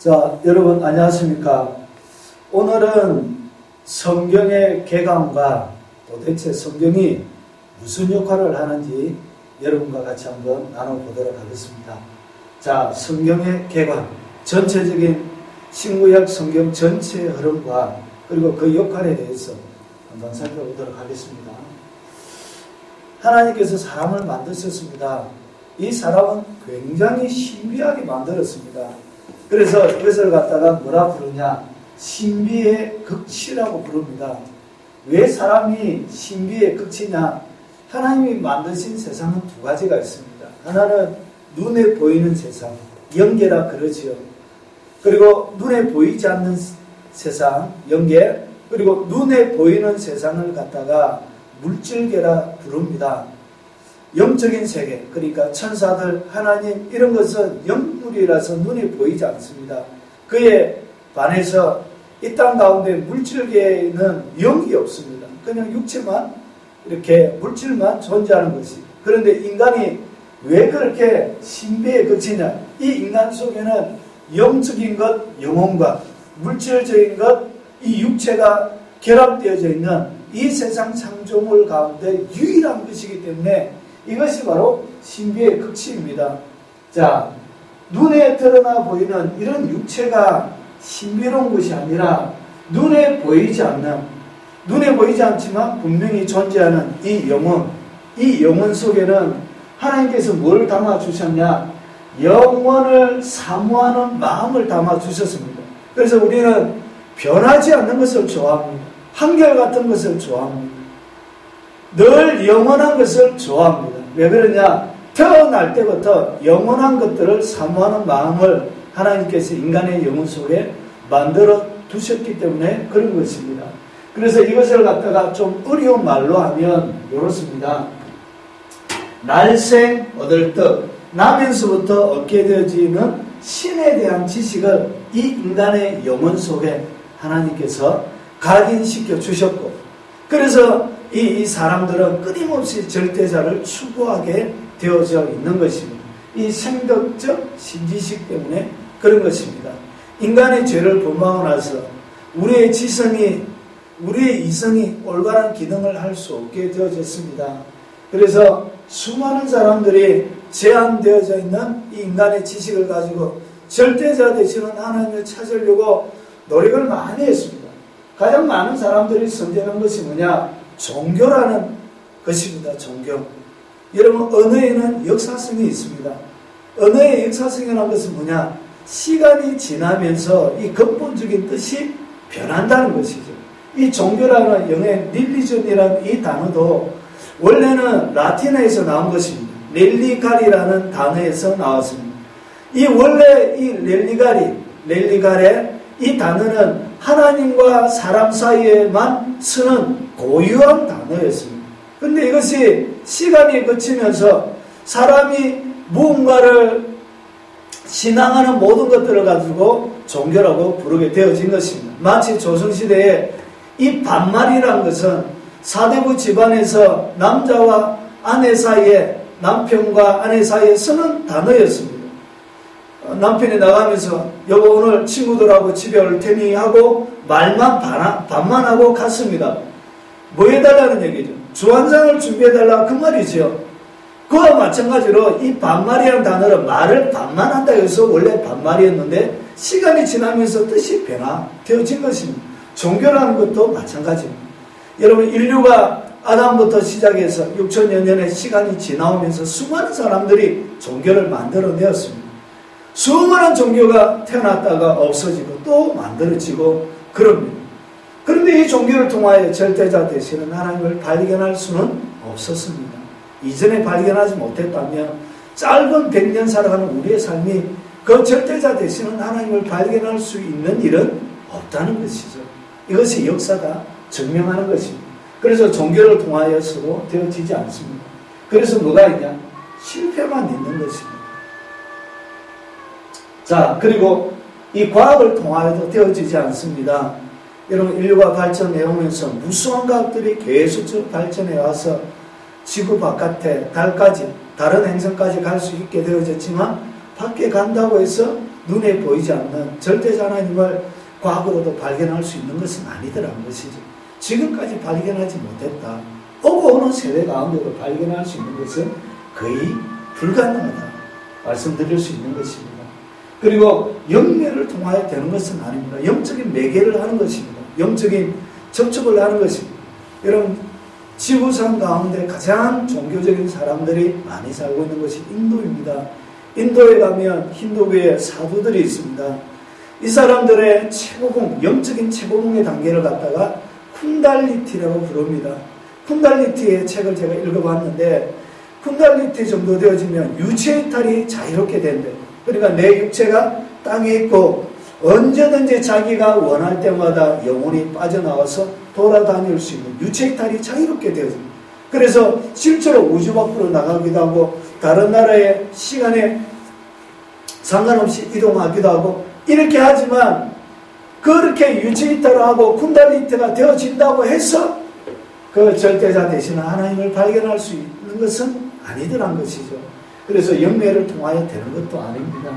자, 여러분 안녕하십니까? 오늘은 성경의 개강과 도대체 성경이 무슨 역할을 하는지 여러분과 같이 한번 나눠보도록 하겠습니다. 자, 성경의 개강, 전체적인 신구약 성경 전체의 흐름과 그리고 그 역할에 대해서 한번 살펴보도록 하겠습니다. 하나님께서 사람을 만드셨습니다. 이 사람은 굉장히 신비하게 만들었습니다. 그래서 이것을 갖다가 뭐라 부르냐? 신비의 극치라고 부릅니다. 왜 사람이 신비의 극치냐? 하나님이 만드신 세상은 두 가지가 있습니다. 하나는 눈에 보이는 세상, 영계라 그러지요. 그리고 눈에 보이지 않는 세상, 영계, 그리고 눈에 보이는 세상을 갖다가 물질계라 부릅니다. 영적인 세계, 그러니까 천사들, 하나님 이런 것은 영물이라서 눈에 보이지 않습니다. 그에 반해서 이 땅 가운데 물질계에는 영이 없습니다. 그냥 육체만 이렇게 물질만 존재하는 것이. 그런데 인간이 왜 그렇게 신비에 그치냐? 이 인간 속에는 영적인 것, 영혼과 물질적인 것, 이 육체가 결합되어져 있는 이 세상 창조물 가운데 유일한 것이기 때문에 이것이 바로 신비의 극치입니다. 자, 눈에 드러나 보이는 이런 육체가 신비로운 것이 아니라 눈에 보이지 않지만 분명히 존재하는 이 영혼 속에는 하나님께서 뭘 담아주셨냐? 영원을 사모하는 마음을 담아주셨습니다. 그래서 우리는 변하지 않는 것을 좋아합니다. 한결같은 것을 좋아합니다. 늘 영원한 것을 좋아합니다. 왜 그러냐? 태어날 때부터 영원한 것들을 사모하는 마음을 하나님께서 인간의 영혼 속에 만들어 두셨기 때문에 그런 것입니다. 그래서 이것을 갖다가 좀 어려운 말로 하면 이렇습니다. 날생 얻을 덕, 나면서부터 얻게 되어지는 신에 대한 지식을 이 인간의 영혼 속에 하나님께서 각인시켜 주셨고, 그래서 이 사람들은 끊임없이 절대자를 추구하게 되어져 있는 것입니다. 이 생덕적 신지식 때문에 그런 것입니다. 인간의 죄를 범하고 나서 우리의 이성이 올바른 기능을 할 수 없게 되어졌습니다. 그래서 수많은 사람들이 제한되어져 있는 이 인간의 지식을 가지고 절대자 되시는 하나님을 찾으려고 노력을 많이 했습니다. 가장 많은 사람들이 선택한 것이 뭐냐? 종교라는 것입니다. 종교. 여러분, 언어에는 역사성이 있습니다. 언어의 역사성이라는 것은 뭐냐? 시간이 지나면서 이 근본적인 뜻이 변한다는 것이죠. 이 종교라는 영어의 릴리전이라는 이 단어도 원래는 라틴어에서 나온 것입니다. 렐리갈이라는 단어에서 나왔습니다. 이 원래 이 렐리갈의 이 단어는 하나님과 사람 사이에만 쓰는 고유한 단어였습니다. 그런데 이것이 시간이 거치면서 사람이 무언가를 신앙하는 모든 것들을 가지고 종교라고 부르게 되어진 것입니다. 마치 조선시대에 이 반말이라는 것은 사대부 집안에서 남자와 아내 사이에, 남편과 아내 사이에 쓰는 단어였습니다. 남편이 나가면서 여보 오늘 친구들하고 집에 올 테니 하고 말만 반만하고 갔습니다. 뭐 해달라는 얘기죠? 주한상을 준비해달라 그 말이죠. 그와 마찬가지로 이 반말이라는 단어로 말을 반만한다 해서 원래 반말이었는데 시간이 지나면서 뜻이 변화되어진 것입니다. 종교라는 것도 마찬가지입니다. 여러분, 인류가 아담부터 시작해서 6천여 년의 시간이 지나오면서 수많은 사람들이 종교를 만들어내었습니다. 수많은 종교가 태어났다가 없어지고 또 만들어지고 그럽니다. 그런데 이 종교를 통하여 절대자 되시는 하나님을 발견할 수는 없었습니다. 이전에 발견하지 못했다면 짧은 100년 살아가는 우리의 삶이 그 절대자 되시는 하나님을 발견할 수 있는 일은 없다는 것이죠. 이것이 역사가 증명하는 것입니다. 그래서 종교를 통하여서도 되어지지 않습니다. 그래서 뭐가 있냐? 실패만 있는 것입니다. 자, 그리고 이 과학을 통하여도 되어지지 않습니다. 여러분, 인류가 발전해 오면서 무수한 과학들이 계속적으로 발전해 와서 지구 바깥에 달까지, 다른 행성까지 갈 수 있게 되어졌지만 밖에 간다고 해서 눈에 보이지 않는 절대자 하나님을 과거로도 발견할 수 있는 것은 아니더라는 것이죠. 지금까지 발견하지 못했다. 오고 오는 세대 가운데도 발견할 수 있는 것은 거의 불가능하다 말씀드릴 수 있는 것입니다. 그리고 영매를 통하여 되는 것은 아닙니다. 영적인 매개를 하는 것입니다. 영적인 접촉을 하는 것입니다. 여러분, 지구상 가운데 가장 종교적인 사람들이 많이 살고 있는 것이 인도입니다. 인도에 가면 힌두교의 사두들이 있습니다. 이 사람들의 최고봉, 영적인 최고봉의 단계를 갖다가 쿤달리티라고 부릅니다. 쿤달리티의 책을 제가 읽어봤는데, 쿤달리티 정도 되어지면 유체 이탈이 자유롭게 된대요. 그러니까 내 육체가 땅에 있고 언제든지 자기가 원할 때마다 영혼이 빠져나와서 돌아다닐 수 있는 유체 이탈이 자유롭게 되어집니다. 그래서 실제로 우주 밖으로 나가기도 하고 다른 나라의 시간에 상관없이 이동하기도 하고 이렇게 하지만 그렇게 유체 이탈을 하고 쿤달리티가 되어진다고 해서 그 절대자 대신 하나님을 발견할 수 있는 것은 아니더란 것이죠. 그래서 영매를 통하여 되는 것도 아닙니다.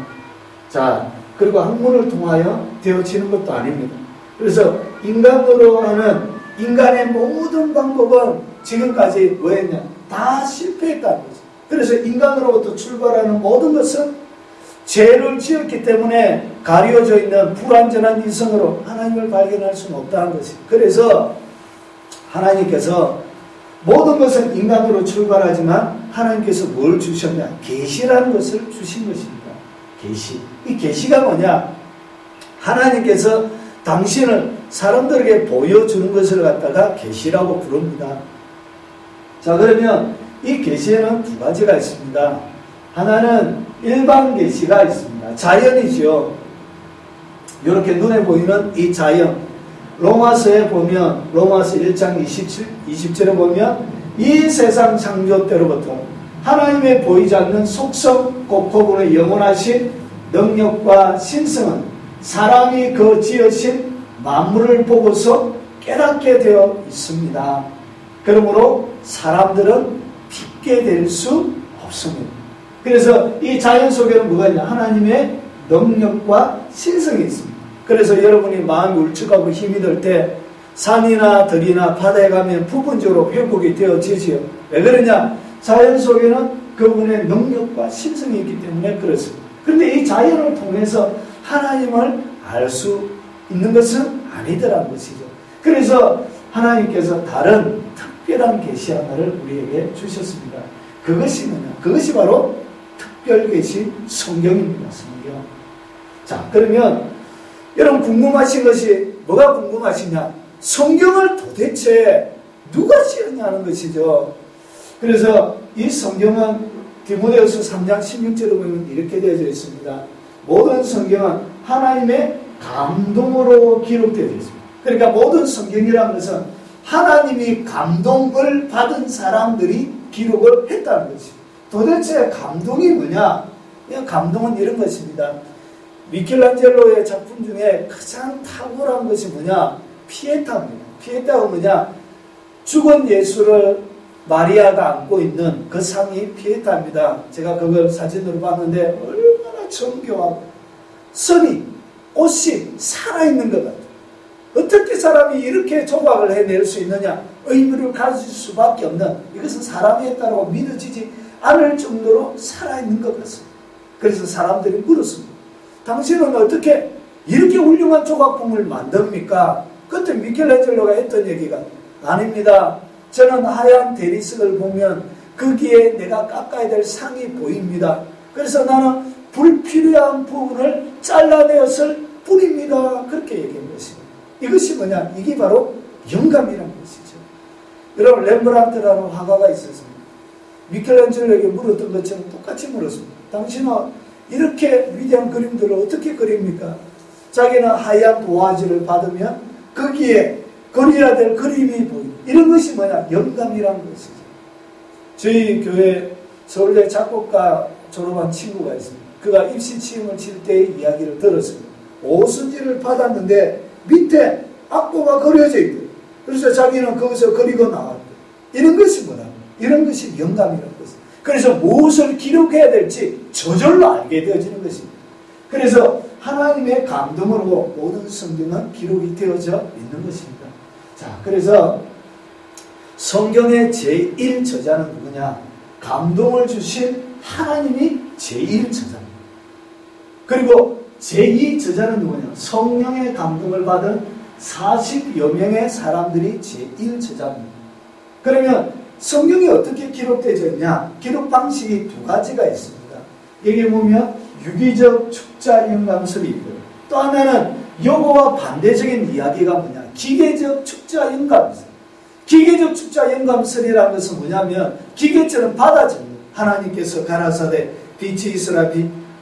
자, 그리고 학문을 통하여 되어지는 것도 아닙니다. 그래서 인간으로 하는 인간의 모든 방법은 지금까지 뭐였냐? 다 실패했다는 거죠. 그래서 인간으로부터 출발하는 모든 것은 죄를 지었기 때문에 가려져 있는 불완전한 이성으로 하나님을 발견할 수는 없다는 것입니다. 그래서 하나님께서 모든 것은 인간으로 출발하지만 하나님께서 뭘 주셨냐? 계시라는 것을 주신 것입니다. 계시. 이 계시가 뭐냐? 하나님께서 당신을 사람들에게 보여주는 것을 갖다가 계시라고 부릅니다. 자, 그러면 이 계시에는 두 가지가 있습니다. 하나는 일반 계시가 있습니다. 자연이죠. 이렇게 눈에 보이는 이 자연. 로마서에 보면 로마서 1장 20절에 보면 이 세상 창조 때로부터 하나님의 보이지 않는 속성 곧 그분의 영원하신 능력과 신성은 사람이 그 지으신 만물을 보고서 깨닫게 되어 있습니다. 그러므로 사람들은 빗게 될 수 없습니다. 그래서 이 자연 속에는 뭐가 있냐? 하나님의 능력과 신성이 있습니다. 그래서 여러분이 마음이 울적하고 힘이 들 때 산이나 들이나 바다에 가면 부분적으로 회복이 되어지지요. 왜 그러냐? 자연 속에는 그분의 능력과 신성이 있기 때문에 그렇습니다. 그런데 이 자연을 통해서 하나님을 알 수 있는 것은 아니더라는 것이죠. 그래서 하나님께서 다른 특별한 계시 하나를 우리에게 주셨습니다. 그것이 뭐냐? 그것이 바로 특별 계시 성경입니다. 성경. 자, 그러면 여러분 궁금하신 것이 뭐가 궁금하시냐? 성경을 도대체 누가 지었냐는 것이죠. 그래서 이 성경은 디모데후서 3장 16절에 보면 이렇게 되어져 있습니다. 모든 성경은 하나님의 감동으로 기록되어 있습니다. 그러니까 모든 성경이라는 것은 하나님이 감동을 받은 사람들이 기록을 했다는 것이죠. 도대체 감동이 뭐냐? 그냥 감동은 이런 것입니다. 미켈란젤로의 작품 중에 가장 탁월한 것이 뭐냐? 피에타입니다. 피에타가 뭐냐? 죽은 예수를 마리아가 안고 있는 그 상이 피에타입니다. 제가 그걸 사진으로 봤는데 얼마나 정교하고 선이, 옷이 살아있는 것 같아요. 어떻게 사람이 이렇게 조각을 해낼 수 있느냐? 의무를 가질 수밖에 없는, 이것은 사람이 했다고 믿어지지 않을 정도로 살아있는 것 같습니다. 그래서 사람들이 물었습니다. 당신은 어떻게 이렇게 훌륭한 조각품을 만듭니까? 그때 미켈란젤로가 했던 얘기가 아닙니다. 저는 하얀 대리석을 보면 거기에 내가 깎아야 될 상이 보입니다. 그래서 나는 불필요한 부분을 잘라내었을 뿐입니다. 그렇게 얘기한 것입니다. 이것이 뭐냐? 이게 바로 영감이라는 것이죠. 여러분, 렘브란트라는 화가가 있었습니다. 미켈란젤로에게 물었던 것처럼 똑같이 물었습니다. 당신은 이렇게 위대한 그림들을 어떻게 그립니까? 자기는 하얀 도화지를 받으면 거기에 그려야 될 그림이 보입니다. 이런 것이 뭐냐? 영감이라는 것이죠. 저희 교회 서울대 작곡가 졸업한 친구가 있습니다. 그가 입시 시험을 칠 때의 이야기를 들었습니다. 오순지를 받았는데 밑에 악보가 그려져 있대요. 그래서 자기는 거기서 그리고 나왔대요. 이런 것이 뭐냐? 이런 것이 영감이라는 것입니다. 그래서 무엇을 기록해야 될지 저절로 알게 되어지는 것입니다. 그래서 하나님의 감동으로 모든 성경은 기록이 되어져 있는 것입니다. 자, 그래서 성경의 제1저자는 누구냐? 감동을 주신 하나님이 제1저자입니다. 그리고 제2저자는 누구냐? 성령의 감동을 받은 40여 명의 사람들이 제1저자입니다. 그러면 성경이 어떻게 기록되어 있냐? 기록 방식이 두 가지가 있습니다. 여기 보면 유기적 축자 영감설이 있고요. 또 하나는 요거와 반대적인 이야기가 뭐냐? 기계적 축자 영감설. 기계적 축자 영감설이라는 것은 뭐냐면 기계처럼 받아집니다. 하나님께서 가라사대 빛이 있으라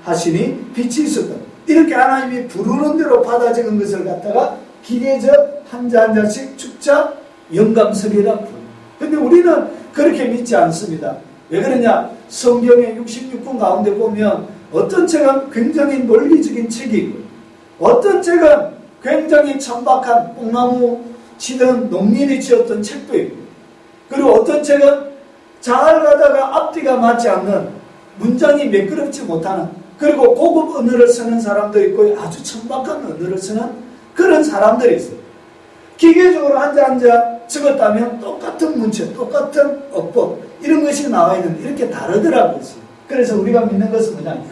하시니 빛이 있었다. 이렇게 하나님이 부르는 대로 받아지는 것을 갖다가 기계적 한 자 한 자씩 축자 영감설이라고 부릅니다. 근데 우리는 그렇게 믿지 않습니다. 왜 그러냐? 성경의 66권 가운데 보면 어떤 책은 굉장히 논리적인 책이 있고 어떤 책은 굉장히 천박한 뽕나무 치던 농민이 지었던 책도 있고 그리고 어떤 책은 잘 가다가 앞뒤가 맞지 않는 문장이 매끄럽지 못하는 그리고 고급 언어를 쓰는 사람도 있고 아주 천박한 언어를 쓰는 그런 사람들이 있어요. 기계적으로 한자 적었다면 똑같은 문체, 똑같은 어법 이런 것이 나와 있는데 이렇게 다르더라고요. 그래서 우리가 믿는 것은 뭐냐?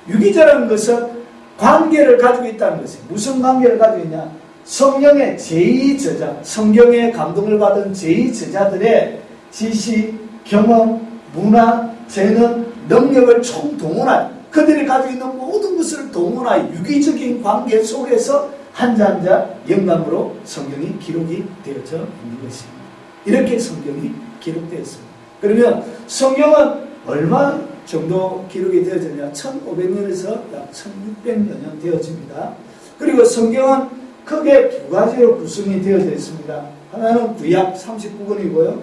유기저라는 것은 관계를 가지고 있다는 것이에요. 무슨 관계를 가지고 있냐? 성령의 제2저자, 성경의 감동을 받은 제2저자들의 지식, 경험, 문화, 재능, 능력을 총동원하여 그들이 가지고 있는 모든 것을 동원하여 유기적인 관계 속에서 한자 한자 영감으로 성경이 기록이 되어져 있는 것입니다. 이렇게 성경이 기록되었습니다. 그러면 성경은 얼마 정도 기록이 되어졌냐? 1500년에서 약 1600년 되어집니다. 그리고 성경은 크게 두 가지로 구성이 되어져 있습니다. 하나는 구약 39권이고요.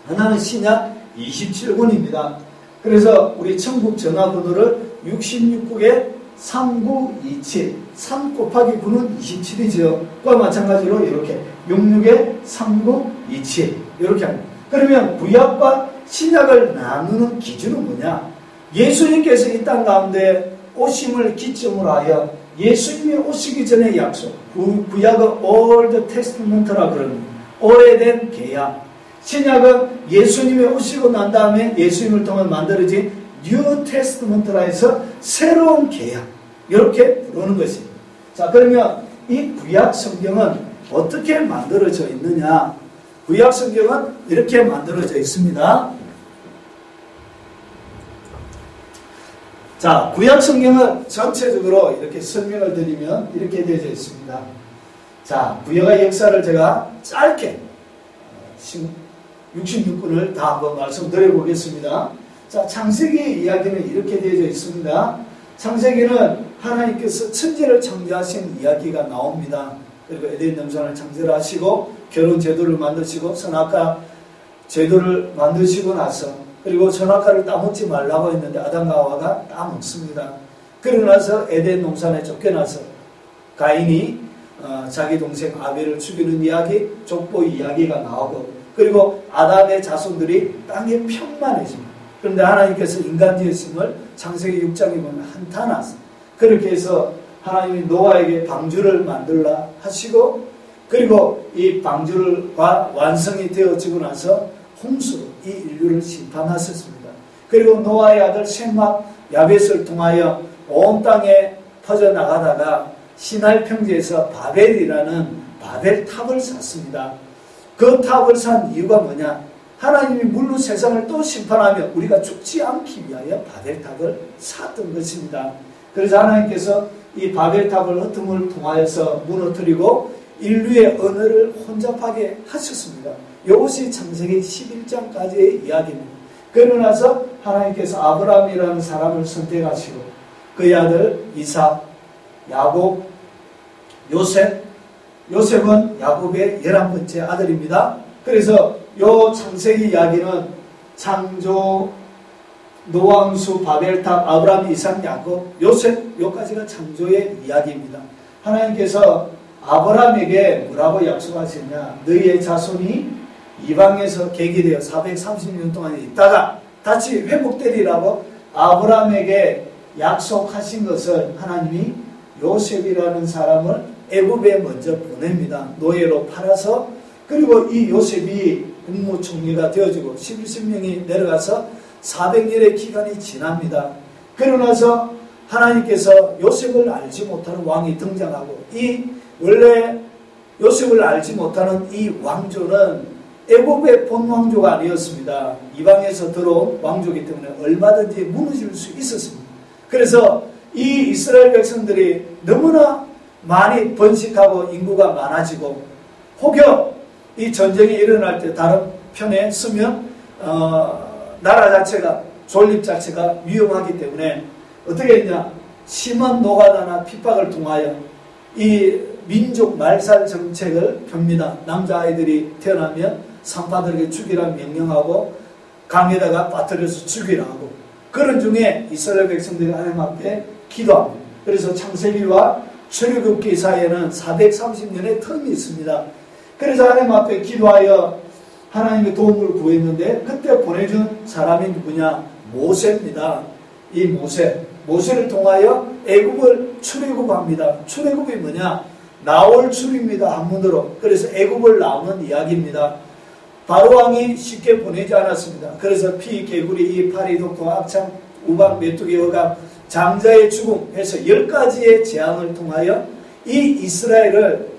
하나는 신약 27권입니다. 그래서 우리 천국 전화번호를 66국에 3927, 3 곱하기 9는 27이죠. 그와 마찬가지로 이렇게 66에 3927 이렇게 합니다. 그러면 구약과 신약을 나누는 기준은 뭐냐? 예수님께서 이 땅 가운데 오심을 기점으로 하여 예수님이 오시기 전의 약속, 구약은 Old Testament라 그럽니다. 오래된 계약. 신약은 예수님이 오시고 난 다음에 예수님을 통해 만들어진 New Testament라 해서 새로운 계약 이렇게 부르는 것입니다. 자, 그러면 이 구약 성경은 어떻게 만들어져 있느냐? 구약 성경은 이렇게 만들어져 있습니다. 자, 구약 성경은 전체적으로 이렇게 설명을 드리면 이렇게 되어져 있습니다. 자, 구약의 역사를 제가 짧게 66권을 다 한번 말씀드려 보겠습니다. 자, 창세기 이야기는 이렇게 되어져 있습니다. 창세기는 하나님께서 천지를 창조하신 이야기가 나옵니다. 그리고 에덴 동산을 창조하시고 결혼 제도를 만드시고 선악과 제도를 만드시고 나서 그리고 선악과를 따먹지 말라고 했는데 아담과 하와가 따먹습니다. 그러고 나서 에덴 동산에 쫓겨나서 가인이 자기 동생 아벨을 죽이는 이야기, 족보 이야기가 나오고 그리고 아담의 자손들이 땅에 평만해집니다. 그런데 하나님께서 인간 지으심을 창세기 6장에 보면 한탄하세요. 그렇게 해서 하나님이 노아에게 방주를 만들라 하시고 그리고 이 방주가 완성이 되어지고 나서 홍수로 이 인류를 심판하셨습니다. 그리고 노아의 아들 셈과 야벳을 통하여 온 땅에 퍼져나가다가 시나이 평지에서 바벨이라는 바벨탑을 샀습니다. 그 탑을 산 이유가 뭐냐? 하나님이 물로 세상을 또 심판하며 우리가 죽지 않기 위하여 바벨탑을 샀던 것입니다. 그래서 하나님께서 이 바벨탑을 흩음을 통하여서 무너뜨리고 인류의 언어를 혼잡하게 하셨습니다. 이것이 창세기 11장까지의 이야기입니다. 그러고 나서 하나님께서 아브라함이라는 사람을 선택하시고 그의 아들 이삭, 야곱, 요셉은 야곱의 11번째 아들입니다. 그래서 이 창세기 이야기는 창조, 노왕수, 바벨탑, 아브라함, 이삭, 야곱, 요셉 여기까지가 창조의 이야기입니다. 하나님께서 아브라함에게 뭐라고 약속하셨냐? 너희의 자손이 이방에서 계기되어 430년 동안 있다가 다시 회복되리라고 아브라함에게 약속하신 것을 하나님이 요셉이라는 사람을 애굽에 먼저 보냅니다. 노예로 팔아서. 그리고 이 요셉이 국무총리가 되어지고 11명이 내려가서 400년의 기간이 지납니다. 그러고 나서 하나님께서 요셉을 알지 못하는 왕이 등장하고, 이 원래 요셉을 알지 못하는 이 왕조는 애굽의 본 왕조가 아니었습니다. 이방에서 들어온 왕조이기 때문에 얼마든지 무너질 수 있었습니다. 그래서 이 이스라엘 백성들이 너무나 많이 번식하고 인구가 많아지고, 혹여 이 전쟁이 일어날 때 다른 편에 쓰면 나라 자체가, 존립 자체가 위험하기 때문에 어떻게 했냐, 심한 노가다나 핍박을 통하여 이 민족 말살 정책을 펴니다. 남자아이들이 태어나면 산파들에게 죽이라 명령하고 강에다가 빠뜨려서 죽이라 하고, 그런 중에 이스라엘 백성들이 하나님 앞에 기도합니다. 그래서 창세기와 출애굽기 사이에는 430년의 텀이 있습니다. 그래서 하나님 앞에 기도하여 하나님의 도움을 구했는데, 그때 보내준 사람이 누구냐? 모세입니다. 이 모세를 통하여 애굽을 출애굽합니다. 출애굽이 뭐냐? 나올 출입니다. 한문으로. 그래서 애굽을 나오는 이야기입니다. 바로왕이 쉽게 보내지 않았습니다. 그래서 피, 개구리, 이 파리, 독도, 악창, 우박, 메뚜기, 어감, 장자의 죽음 해서 10가지의 재앙을 통하여 이 이스라엘을,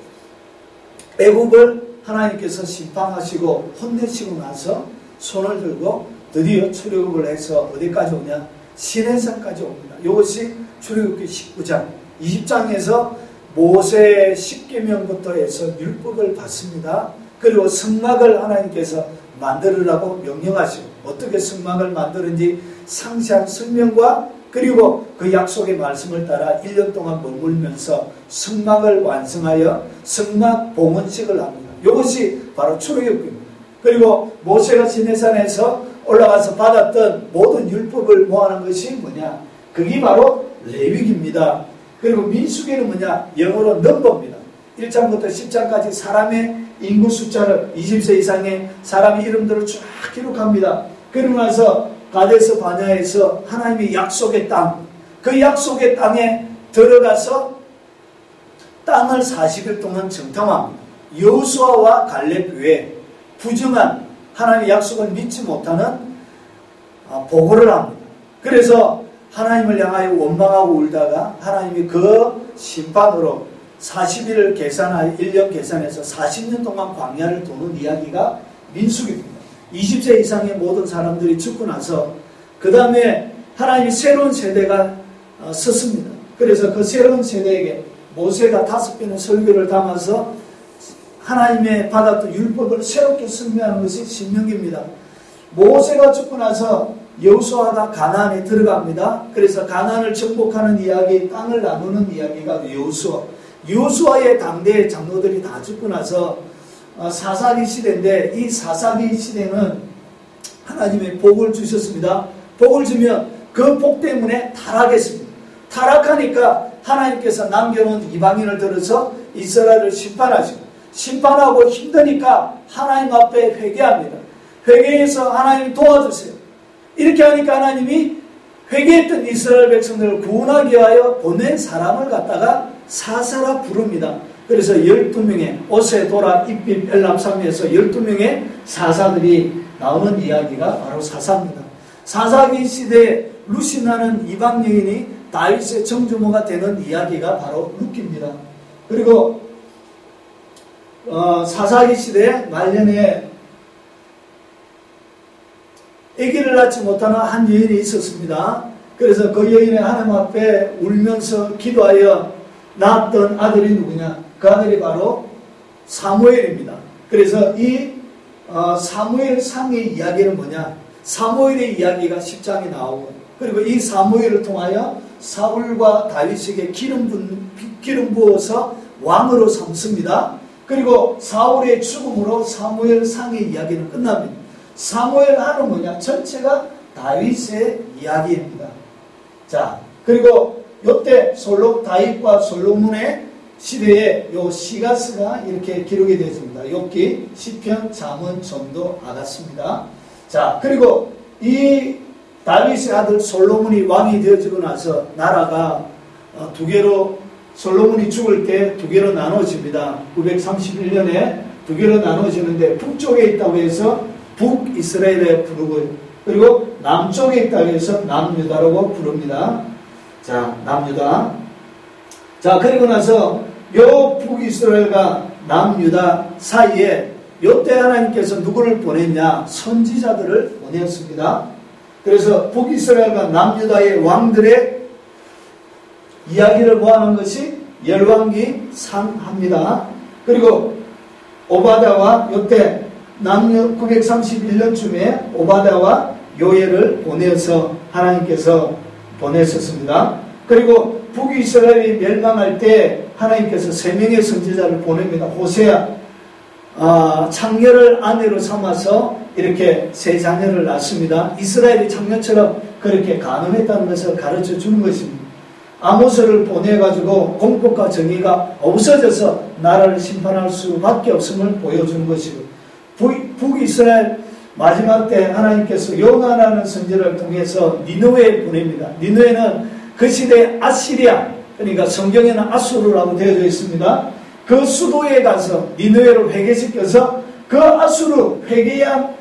애굽을 하나님께서 심판하시고 혼내시고 나서 손을 들고 드디어 출애굽을 해서 어디까지 오냐? 시내산까지 옵니다. 이것이 출애굽기 19장, 20장에서 모세의 10계명부터 해서 율법을 받습니다. 그리고 성막을 하나님께서 만들으라고 명령하시고, 어떻게 성막을 만드는지 상세한 설명과 그리고 그 약속의 말씀을 따라 1년 동안 머물면서 성막을 완성하여 성막 봉헌식을 합니다. 이것이 바로 출애굽기입니다. 그리고 모세가 시내산에서 올라가서 받았던 모든 율법을 모아놓은 것이 뭐냐? 그게 바로 레위기입니다. 그리고 민수기는 뭐냐? 영어로 넘버입니다. 1장부터 10장까지 사람의 인구 숫자를, 20세 이상의 사람의 이름들을 쫙 기록합니다. 그러고 나서 가데스 바냐에서 하나님의 약속의 땅, 그 약속의 땅에 들어가서 땅을 40일 동안 정탐합니다. 여호수아와 갈렙 외에 부정한, 하나님의 약속을 믿지 못하는 보고를 합니다. 그래서 하나님을 향하여 원망하고 울다가 하나님이 그 심판으로 40일을 계산하여 1년 계산해서 40년 동안 광야를 도는 이야기가 민수기입니다. 20세 이상의 모든 사람들이 죽고 나서 그 다음에 하나님이 새로운 세대가 섰습니다. 그래서 그 새로운 세대에게 모세가 5번의 설교를 담아서 하나님의 받았던 율법을 새롭게 설명하는 것이 신명기입니다. 모세가 죽고 나서 여호수아가 가나안에 들어갑니다. 그래서 가나안을 정복하는 이야기, 땅을 나누는 이야기가 여호수아의 당대의 장로들이 다 죽고 나서 사사기 시대인데, 이 사사기 시대는 하나님의 복을 주셨습니다. 복을 주면 그 복 때문에 타락했습니다. 타락하니까 하나님께서 남겨놓은 이방인을 들어서 이스라엘을 심판하고 힘드니까 하나님 앞에 회개합니다. 회개해서 하나님 도와주세요. 이렇게 하니까 하나님이 회개했던 이스라엘 백성들을 구원하기 위하여 보낸 사람을 갖다가 사사라 부릅니다. 그래서 12명의 오세, 도라, 입빔, 엘람, 삼에서 12명의 사사들이 나오는 이야기가 바로 사사입니다. 사사기 시대에 루시나는 이방 여인이 다윗의 정주모가 되는 이야기가 바로 룻기입니다. 그리고 사사기 시대에 말년에 아기를 낳지 못하는 한 여인이 있었습니다. 그래서 그 여인의 하나님 앞에 울면서 기도하여 낳았던 아들이 누구냐? 그 아들이 바로 사무엘입니다. 그래서 이 사무엘상의 이야기는 뭐냐? 사무엘의 이야기가 10장에 나오고, 그리고 이 사무엘을 통하여 사울과 다윗에게 기름 부어서 왕으로 삼습니다. 그리고 사울의 죽음으로 사무엘상의 이야기는 끝납니다. 사무엘하는 뭐냐? 전체가 다윗의 이야기입니다. 자, 그리고 이때 다윗과 솔로몬의 시대에 요 시가스가 이렇게 기록이 되어 있습니다. 욥기, 시편, 잠언, 전도, 아가스입니다. 자, 그리고 이 다윗의 아들 솔로몬이 왕이 되어지고 나서 나라가 두 개로, 솔로몬이 죽을 때 두 개로 나눠집니다. 931년에 두 개로 나눠지는데 북쪽에 있다고 해서 북이스라엘에 부르고요. 그리고 남쪽에 있다고 해서 남유다라고 부릅니다. 자, 남유다. 자, 그리고 나서 요 북이스라엘과 남유다 사이에 요때 하나님께서 누구를 보냈냐? 선지자들을 보냈습니다. 그래서 북이스라엘과 남유다의 왕들의 이야기를 모아놓은 것이 열왕기 상합니다. 그리고 오바댜와 요때 남유 931년쯤에 오바댜와 요엘을 보내서 하나님께서 보내셨습니다. 그리고 북이스라엘이 멸망할 때 하나님께서 3명의 선지자를 보냅니다. 호세아, 창녀를 아내로 삼아서 이렇게 세 자녀를 낳습니다. 이스라엘이 창녀처럼 그렇게 가늠했다는 것을 가르쳐 주는 것입니다. 아모스를 보내가지고 공법과 정의가 없어져서 나라를 심판할 수밖에 없음을 보여주는 것이고, 북이스라엘 마지막 때 하나님께서 요나라는 선지자를 통해서 니느웨에 보냅니다. 니느웨는 그 시대의 아시리아, 그러니까 성경에는 아수르라고 되어져 있습니다. 그 수도에 가서 니느웨를 회개시켜서 그 아수르, 회개한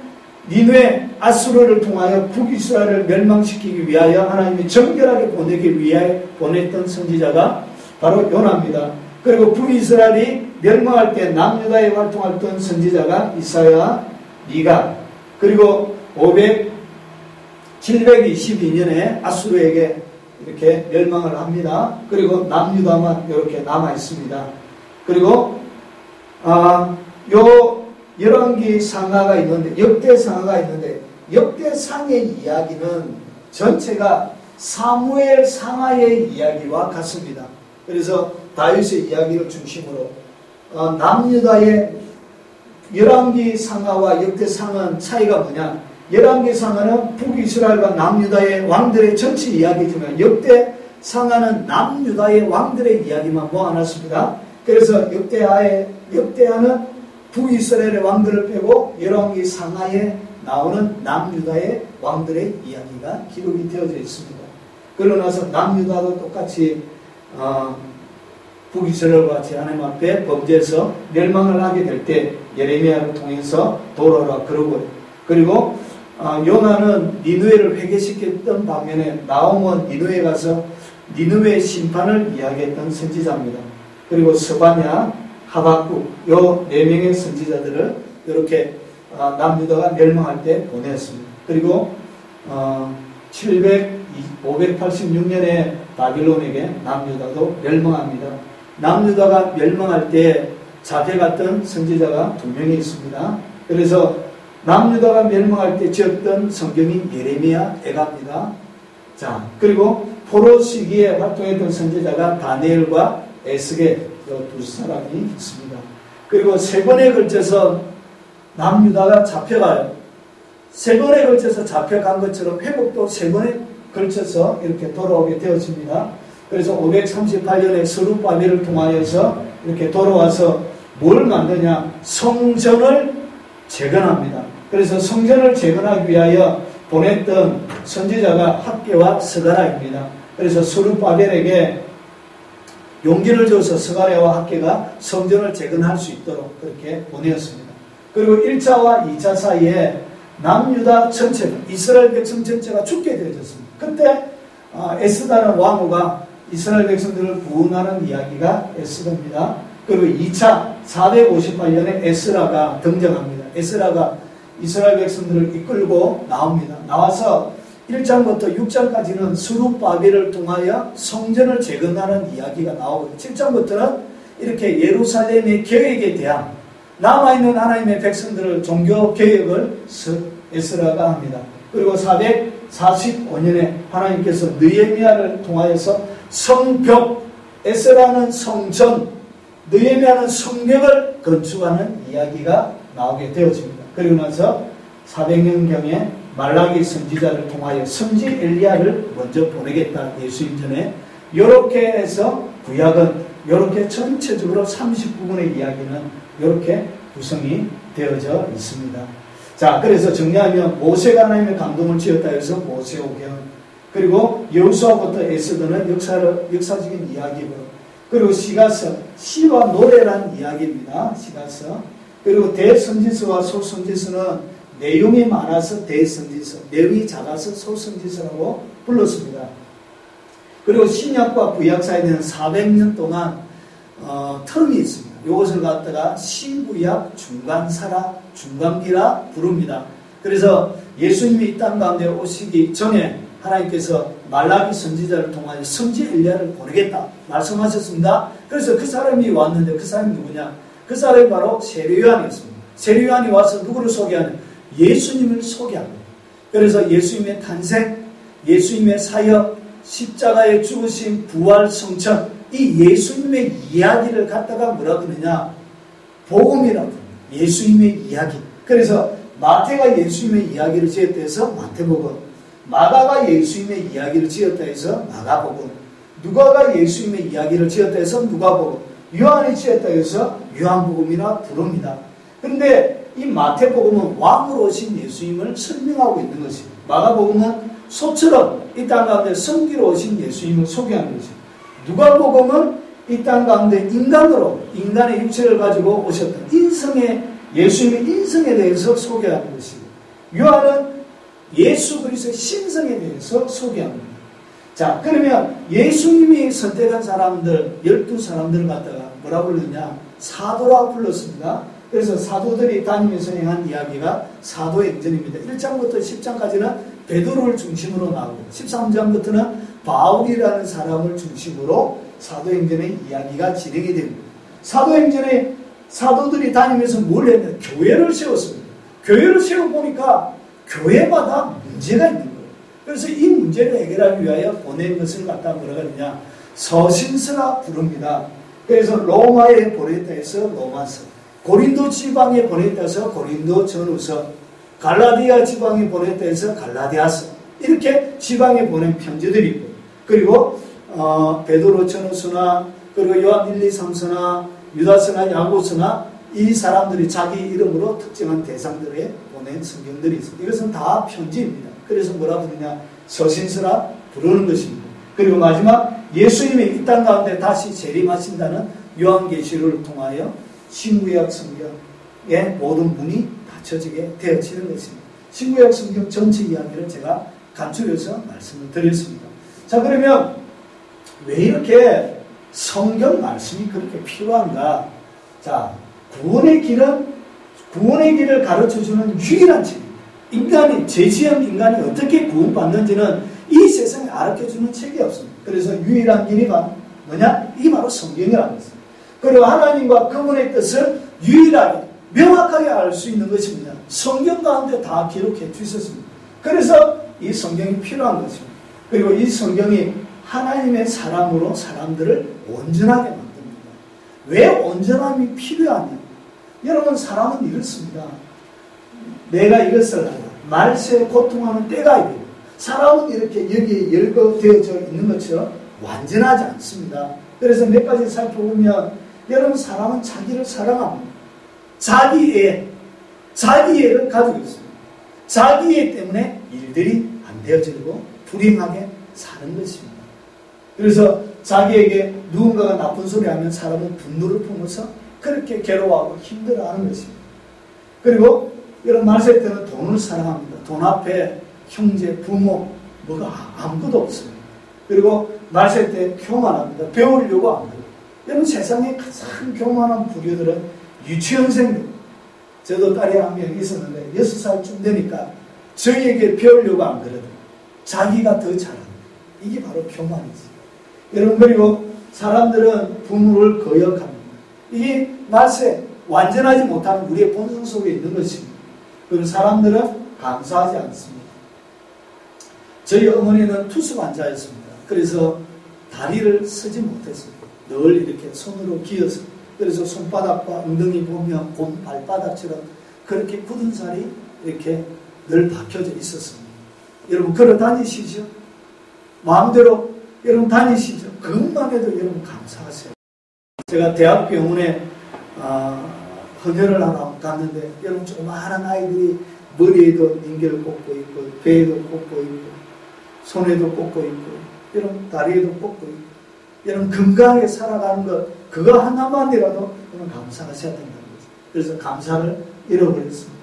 니느웨 아수르를 통하여 북이스라엘을 멸망시키기 위하여 하나님이 정결하게 보내기 위하여 보냈던 선지자가 바로 요나입니다. 그리고 북이스라엘이 멸망할 때 남유다에 활동했던 선지자가 이사야, 미가, 그리고 722년에 아수르에게 이렇게 멸망을 합니다. 그리고 남유다만 이렇게 남아 있습니다. 그리고 요 열왕기 상하가 있는데, 역대상하가 있는데, 역대상의 이야기는 전체가 사무엘 상하의 이야기와 같습니다. 그래서 다윗의 이야기를 중심으로 남유다의 열왕기 상하와 역대상은 차이가 뭐냐? 열왕기 상하는 북이스라엘과 남유다의 왕들의 전체 이야기지만 역대상하는 남유다의 왕들의 이야기만 모아놨습니다. 그래서 역대하는 북이스라엘의 왕들을 빼고 열왕기 상하에 나오는 남유다의 왕들의 이야기가 기록이 되어져 있습니다. 그러고 나서 남유다도 똑같이 북이스라엘과 같이 하나님 앞에 범죄해서 멸망을 하게 될 때 예레미야를 통해서 돌아오라 그러고, 그리고 요나는 니느웨를 회개시켰던 반면에 나홈은 니느웨에 가서 니느웨의 심판을 이야기했던 선지자입니다. 그리고 스바냐, 하박국, 요 4명의 선지자들을 이렇게 남유다가 멸망할 때 보냈습니다. 그리고 586년에 바빌론에게 남유다도 멸망합니다. 남유다가 멸망할 때 잡혀갔던 선지자가 2명이 있습니다. 그래서 남유다가 멸망할 때 지었던 성경이 예레미야, 에가입니다. 자, 그리고 포로 시기에 활동했던 선지자가 다니엘과 에스겔, 두 사람이 있습니다. 그리고 3번에 걸쳐서 남유다가 잡혀가요. 3번에 걸쳐서 잡혀간 것처럼 회복도 3번에 걸쳐서 이렇게 돌아오게 되어집니다. 그래서 538년에 스룹바벨을 통하여서 이렇게 돌아와서 뭘 만드냐? 성전을 재건합니다. 그래서 성전을 재건하기 위하여 보냈던 선지자가 학개와 스가랴입니다. 그래서 스룹바벨에게 용기를 줘서 스가랴와 학개가 성전을 재건할 수 있도록 그렇게 보내었습니다. 그리고 1차와 2차 사이에 남유다 전체, 이스라엘 백성 전체가 죽게 되어졌습니다. 그때 에스다는 왕후가 이스라엘 백성들을 구원하는 이야기가 에스더입니다. 그리고 2차 458년에 에스라가 등장합니다. 에스라가 이스라엘 백성들을 이끌고 나옵니다. 나와서 1장부터 6장까지는 스룹바벨을 통하여 성전을 재건하는 이야기가 나오고, 7장부터는 이렇게 예루살렘의 계획에 대한 남아있는 하나님의 백성들을 종교 개혁을 에스라가 합니다. 그리고 445년에 하나님께서 느헤미야를 통하여서 성벽, 에스라는 성전, 느헤미야는 성벽을 건축하는 이야기가 나오게 되어집니다. 그리고 나서 400년경에 말라기 선지자를 통하여 선지 엘리야를 먼저 보내겠다, 예수님 전에. 이렇게 해서 구약은 이렇게 전체적으로 39분의 이야기는 이렇게 구성이 되어져 있습니다. 자, 그래서 정리하면 모세가 하나님의 감동을 지었다 해서 모세오경, 그리고 여호수아부터 에스더는 역사적인 이야기고, 그리고 시가서, 시와 노래라는 이야기입니다. 시가서. 그리고 대선지서와 소선지서는 내용이 많아서 대선지서, 내용이 작아서 소선지서라고 불렀습니다. 그리고 신약과 구약 사이에는 400년 동안 텀이 있습니다. 이것을 갖다가 신구약 중간사라, 중간기라 부릅니다. 그래서 예수님이 이 땅 가운데 오시기 전에 하나님께서 말라기 선지자를 통하여 선지 엘리야를 보내겠다 말씀하셨습니다. 그래서 그 사람이 왔는데 그 사람이 누구냐? 그 사람이 바로 세례요한이었습니다. 세례요한이 와서 누구를 소개하냐? 예수님을 소개합니다. 그래서 예수님의 탄생, 예수님의 사역, 십자가의 죽으심, 부활, 성천, 이 예수님의 이야기를 갖다가 뭐라 그러냐? 복음이라고 합니다. 예수님의 이야기. 그래서 마태가 예수님의 이야기를 지었다 해서 마태복음, 마가가 예수님의 이야기를 지었다 해서 마가복음, 누가가 예수님의 이야기를 지었다 해서 누가복음, 요한이 지었다 해서 요한복음이라 부릅니다. 그런데 이 마태복음은 왕으로 오신 예수님을 설명하고 있는 것입니다. 마가복음은 소처럼 이 땅 가운데 성기로 오신 예수님을 소개하는 것입니다. 누가복음은 이 땅 가운데 인간으로, 인간의 육체를 가지고 오셨던 예수님의 인성에 대해서 소개하는 것입니다. 요한은 예수 그리스도의 신성에 대해서 소개합니다. 자, 그러면 예수님이 선택한 사람들, 12사람들을 갖다가 뭐라 불렀냐? 사도라고 불렀습니다. 그래서 사도들이 다니면서 행한 이야기가 사도행전입니다. 1장부터 10장까지는 베드로를 중심으로 나오고 13장부터는 바울이라는 사람을 중심으로 사도행전의 이야기가 진행이 됩니다. 사도행전에 사도들이 다니면서 뭘 했냐? 교회를 세웠습니다. 교회를 세워보니까 교회마다 문제가 있는 거예요. 그래서 이 문제를 해결하기 위하여 보낸 것을 갖다 뭐라고 하느냐? 서신서라 부릅니다. 그래서 로마에 보냈다 해서 로마서, 고린도 지방에 보냈다 해서 고린도 전후서, 갈라디아 지방에 보냈다 해서 갈라디아서, 이렇게 지방에 보낸 편지들이 있고, 그리고 베드로 전후서나 그리고 요한 1, 2, 3서나 유다서나 야고보서나 이 사람들이 자기 이름으로 특정한 대상들에 보낸 성경들이 있습니다. 이것은 다 편지입니다. 그래서 뭐라 부르냐? 서신서라 부르는 것입니다. 그리고 마지막 예수님이 이 땅 가운데 다시 재림하신다는 요한계시를 통하여 신구약 성경의 모든 문이 닫혀지게 되어지는 것입니다. 신구약 성경 전체 이야기를 제가 간추려서 말씀을 드렸습니다. 자, 그러면 왜 이렇게 성경 말씀이 그렇게 필요한가? 자, 구원의 길을 가르쳐주는 유일한 책입니다. 인간이, 죄지은 인간이 어떻게 구원받는지는 이 세상에 알려주는 책이 없습니다. 그래서 유일한 길이 뭐냐? 이게 바로 성경이라는 것입니다. 그리고 하나님과 그분의 뜻을 유일하게, 명확하게 알 수 있는 것입니다. 성경 가운데 다 기록해 주셨습니다. 그래서 이 성경이 필요한 것입니다. 그리고 이 성경이 하나님의 사람으로 사람들을 온전하게 만듭니다. 왜 온전함이 필요하냐? 여러분, 사람은 이렇습니다. 내가 이것을 하라. 말세에 고통하는 때가 있고, 사람은 이렇게 여기에 열거되어져 있는 것처럼 완전하지 않습니다. 그래서 몇 가지 살펴보면, 여러분, 사람은 자기를 사랑합니다. 자기애를 가지고 있습니다. 자기애 때문에 일들이 안 되어지고 불행하게 사는 것입니다. 그래서 자기에게 누군가가 나쁜 소리 하면 사람은 분노를 품어서 그렇게 괴로워하고 힘들어하는 것입니다. 그리고 이런 말세 때는 돈을 사랑합니다. 돈 앞에 형제, 부모, 뭐가 아무것도 없습니다. 그리고 말세 때 교만합니다. 배우려고 안 돼요. 여러분, 세상에 가장 교만한 부류들은 유치원생들. 저도 딸이 한 명 있었는데 6살쯤 되니까 저희에게 배우려고 안 그러더라고요. 자기가 더 잘합니다. 이게 바로 교만이지. 여러분, 그리고 사람들은 부모를 거역합니다. 이게 말세 완전하지 못하는 우리의 본성 속에 있는 것입니다. 그리고 사람들은 감사하지 않습니다. 저희 어머니는 투숙 환자였습니다. 그래서 다리를 쓰지 못했습니다. 늘 이렇게 손으로 기어서, 그래서 손바닥과 엉덩이 보면 곰 발바닥처럼 그렇게 굳은 살이 이렇게 늘 박혀져 있었습니다. 여러분, 걸어 다니시죠? 마음대로 여러분 다니시죠? 그것만 해도 여러분 감사하세요. 제가 대학병원에 헌혈을 하러 갔는데, 여러분, 조그마한 아이들이 머리에도 인결 꽂고 있고, 배에도 꽂고 있고, 손에도 꽂고 있고, 여러분 다리에도 꽂고 있고, 여러분 건강하게 살아가는 것, 그거 하나만이라도 여러분 감사하셔야 된다는 거죠. 그래서 감사를 잃어버렸습니다.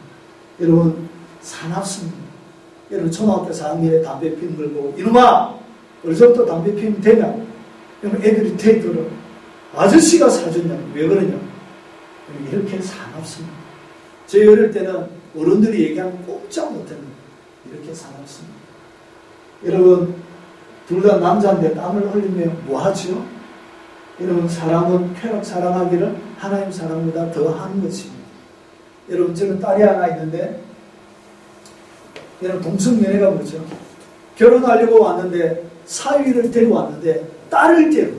여러분 사납습니다. 여러분 초등학교 4학년에 담배 피는 걸 보고 이놈아 벌써부터 담배 피우면 되냐? 여러분 애들이 대들어 아저씨가 사줬냐? 왜 그러냐? 이렇게 사납습니다. 저희 어릴 때는 어른들이 얘기하면 꼼짝 못했는데 이렇게 사납습니다. 여러분 둘 다 남자인데 땀을 흘리면 뭐하죠? 여러분 사랑은 쾌락 사랑하기를 하나님 사랑보다 더 하는 것입니다. 여러분 저는 딸이 하나 있는데 여러분 동성연애가 뭐죠? 결혼하려고 왔는데 사위를 데려왔는데 딸을 데려.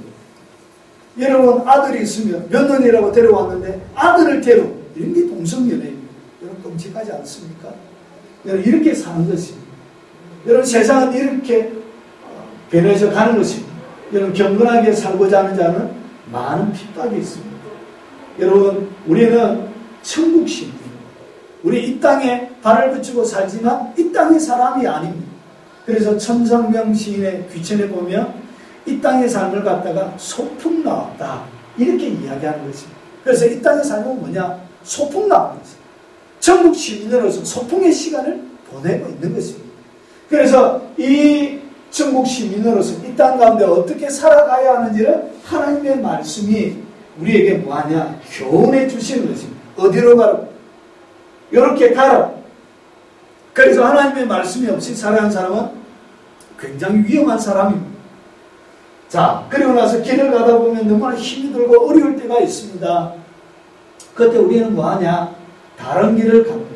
여러분 아들이 있으면 며느리라고 데려왔는데 아들을 데려. 이런 게 동성연애입니다. 여러분 끔찍하지 않습니까? 여러분 이렇게 사는 것입니다. 여러분 세상은 이렇게 변해져 가는 것입니다. 여러분 경건하게 살고자 하는 자는 많은 핍박이 있습니다. 여러분 우리는 천국 시민입니다. 우리 이 땅에 발을 붙이고 살지만 이 땅의 사람이 아닙니다. 그래서 천상명 시인의 귀천에 보면 이 땅의 삶을 갖다가 소풍 나왔다 이렇게 이야기하는 것입니다. 그래서 이 땅의 삶은 뭐냐? 소풍 나온 것입니다. 천국 시민으로서 소풍의 시간을 보내고 있는 것입니다. 그래서 이 천국 시민으로서 이 땅 가운데 어떻게 살아가야 하는지를 하나님의 말씀이 우리에게 뭐하냐? 교훈해 주시는 것입니다. 어디로 가라? 이렇게 가라. 그래서 하나님의 말씀이 없이 살아가는 사람은 굉장히 위험한 사람입니다. 자, 그리고 나서 길을 가다 보면 너무나 힘이 들고 어려울 때가 있습니다. 그때 우리는 뭐하냐? 다른 길을 갑니다.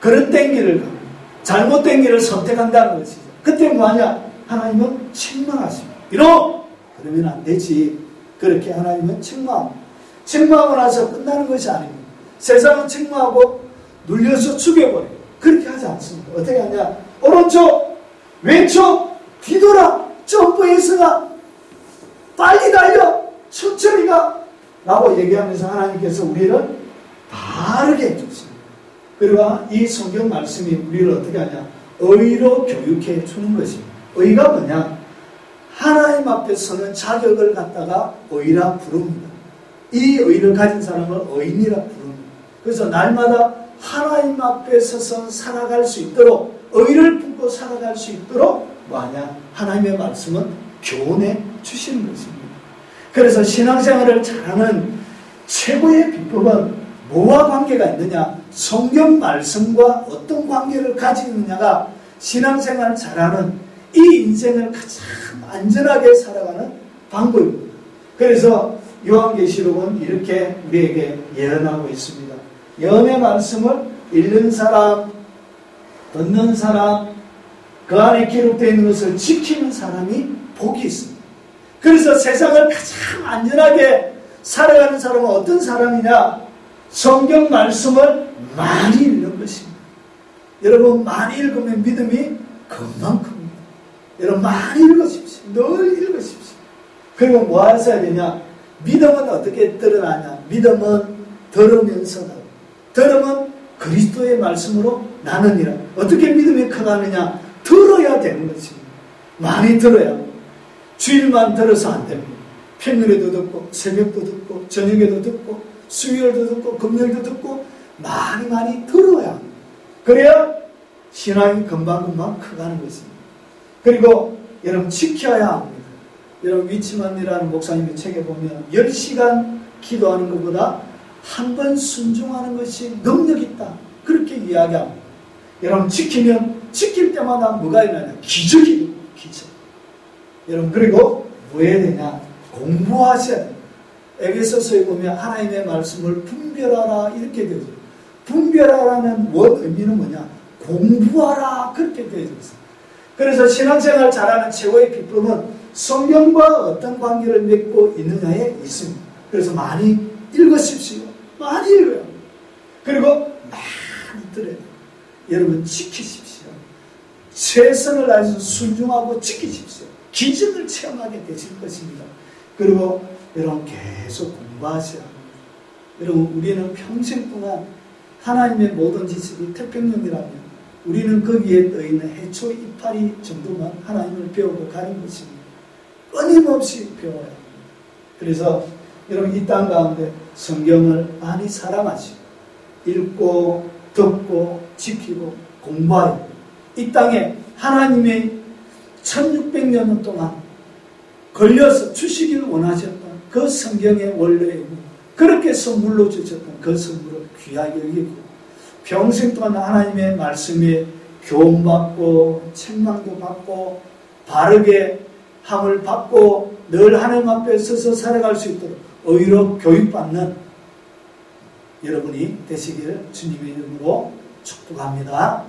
그릇된 길을 갑니다. 잘못된 길을 선택한다는 것이죠. 그때 뭐하냐? 하나님은 책망하십니다. 이놈! 그러면 안 되지. 그렇게 하나님은 책망합니다. 책망하고 나서 끝나는 것이 아닙니다. 세상은 책망하고 눌려서 죽여버려요. 그렇게 하지 않습니다. 어떻게 하냐? 오른쪽, 왼쪽, 뒤돌아, 점프해서 가, 빨리 달려, 천천히 가 라고 얘기하면서 하나님께서 우리를 바르게 해줬습니다. 그리고 이 성경 말씀이 우리를 어떻게 하냐? 의로 교육해 주는 것입니다. 의가 뭐냐? 하나님 앞에 서는 자격을 갖다가 의라 부릅니다. 이 의를 가진 사람을 의인이라 부릅니다. 그래서 날마다 하나님 앞에 서서 살아갈 수 있도록 의를 품고 살아갈 수 있도록 뭐하냐? 하나님의 말씀은 교훈해 주시는 것입니다. 그래서 신앙생활을 잘하는 최고의 비법은 뭐와 관계가 있느냐? 성경 말씀과 어떤 관계를 가지고 있느냐가 신앙생활을 잘하는 이 인생을 가장 안전하게 살아가는 방법입니다. 그래서 요한계시록은 이렇게 우리에게 예언하고 있습니다. 예언의 말씀을 읽는 사람, 듣는 사람, 그 안에 기록되어 있는 것을 지키는 사람이 복이 있습니다. 그래서 세상을 가장 안전하게 살아가는 사람은 어떤 사람이냐? 성경 말씀을 많이 읽는 것입니다. 여러분 많이 읽으면 믿음이 금방 큽니다. 여러분 많이 읽으십시오. 늘 읽으십시오. 그리고 뭐 하셔야 되냐? 믿음은 어떻게 드러나냐? 믿음은 들으면서 나고, 들으면 그리스도의 말씀으로 나느니라. 어떻게 믿음이 커가느냐? 들어야 되는 것입니다. 많이 들어야. 주일만 들어서 안 됩니다. 평일에도 듣고, 새벽도 듣고, 저녁에도 듣고, 수요일도 듣고, 금요일도 듣고, 많이 들어야 합니다. 그래야 신앙이 금방금방 커가는 것입니다. 그리고 여러분 지켜야 합니다. 여러분 위치만이라는 목사님의 책에 보면 10시간 기도하는 것보다 한 번 순종하는 것이 능력 있다. 그렇게 이야기합니다. 여러분 지키면 지킬 때마다 뭐가 일어나냐? 기적이 일어납니다. 기적. 여러분 그리고 뭐 해야 되냐? 공부하셔야 돼요. 에베소서에 보면 하나님의 말씀을 분별하라 이렇게 되어 있어요. 분별하라는 원 의미는 뭐냐? 공부하라 그렇게 되어 있어요. 그래서 신앙생활 잘하는 최고의 비법은 성경과 어떤 관계를 맺고 있느냐에 있습니다. 그래서 많이 읽으십시오. 많이 읽어요. 그리고 많이 들어요. 여러분 지키십시오. 최선을 다해서 순종하고 지키십시오. 기적을 체험하게 되실 것입니다. 그리고 여러분 계속 공부하셔야 합니다. 여러분 우리는 평생 동안 하나님의 모든 지식이 태평령이라면 우리는 거기에 떠있는 해초 이파리 정도만 하나님을 배우고 가는 것입니다. 끊임없이 배워야 합니다. 그래서 여러분 이 땅 가운데 성경을 많이 사랑하시고 읽고 듣고 지키고 공부하여 이 땅에 하나님의 1600년 동안 걸려서 주시길 원하셨던 그 성경의 원래의 그렇게 선물로 주셨던 그 선물을 귀하게 여기고 평생 동안 하나님의 말씀에 교훈받고 책망도 받고 바르게 함을 받고 늘 하나님 앞에 서서 살아갈 수 있도록 의로 교육받는 여러분이 되시기를 주님의 이름으로 축복합니다.